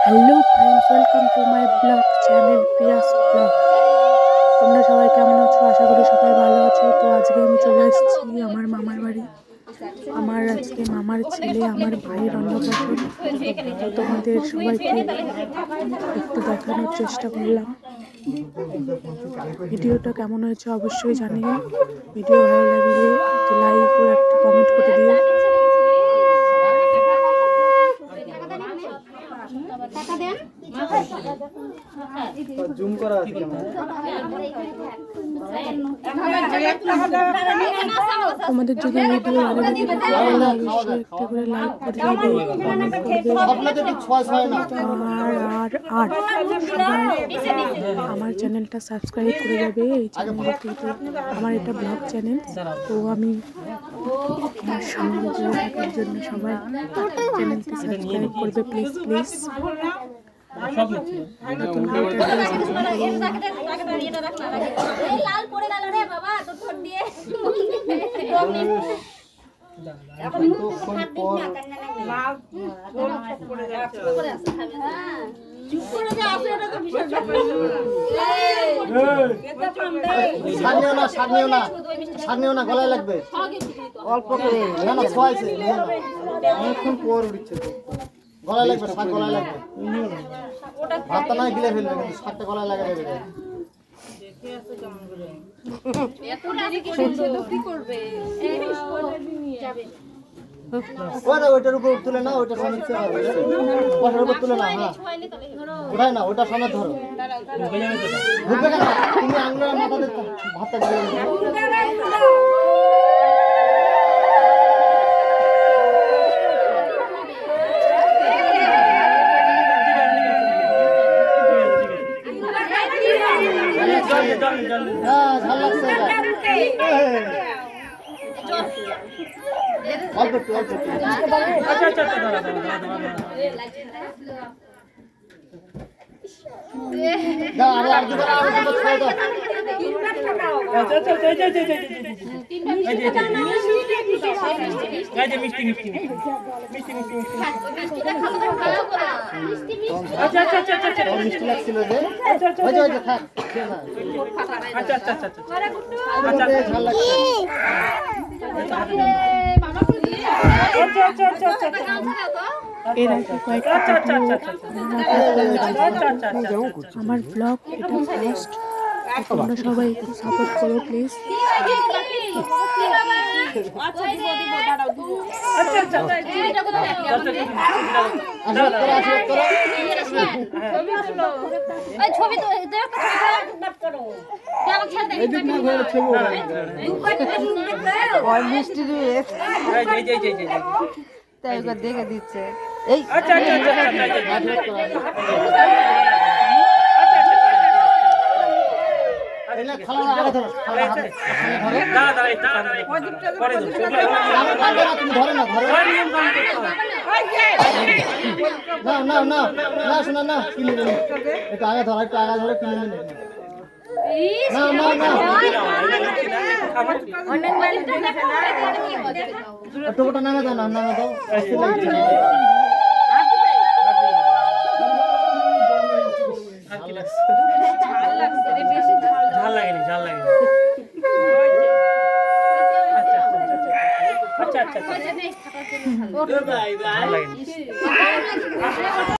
Hello friends, welcome to my blog channel Prius blog. তোমরা সবাই কেমন আছো? আশা করি সবাই ভালো আছো। তো আজকে আমি চলে এসেছি আমার মামার বাড়ি। আমার আজকে মামার ছেলে, আমার ভাইয়ের অন্নপ্রাশন। তো তোমাদের সবাইকে একটু দেখানোর চেষ্টা করলাম। ভিডিওটা কেমন হয়েছে অবশ্যই জানিও। ভিডিও ভালো লাগলে একটা লাইক ও একটা কমেন্ট করে দিও। জুম করা আছে তোমাদের যদি ভিডিও ভালো লাগে তাহলে অবশ্যই একটা করে লাইক করে দিবে, কমেন্ট করবে। আর আমার চ্যানেলটা সাবস্ক্রাইব করে যাবে। এই চ্যানেলটিতে আমার এটা ব্লগ চ্যানেল। তো আমি আমার সঙ্গে জুড়ে থাকার জন্য সবাই চ্যানেলটি সাবস্ক্রাইব করবে প্লিজ প্লিজ। নতুন না গলায় লাগবে অল্প করে না না ছয়ছে অনেকক্ষণ পর উঠছে গলায় লাগবে শাক গলায় লাগবে ভাতটা না গিলে ফেলবে কিন্তু শাকটা গলায় লাগা দেবে ওইটার উপর তুলে না ওইটা সামনে ওটার উপর তুলে না হ্যাঁ ওটাই না ওটা সামনে ধরো ঢুকবে না তুমি আঙুলের মাথাতে ভাতটা দিয়ে হ্যাঁ ঝাল লাগছে অল্প একটু অল্প একটু মিষ্টি লাগছিল যে ঝাল লাগছে এর আগে কয়েকটা আমার ব্লগ এটা ফার্স্ট। তোমরা সবাই একটু সাপোর্ট করো প্লিজ। তাই দেখে দিচ্ছে এই না না না শোনা না কিনে নেই একটু আগে ধরো একটু আগে ধরো কিনে নেই না না না টোকটা নামে দাও না নামে দাও ঝাল লাগেনি ঝাল লাগেনি আচ্ছা আচ্ছা আচ্ছা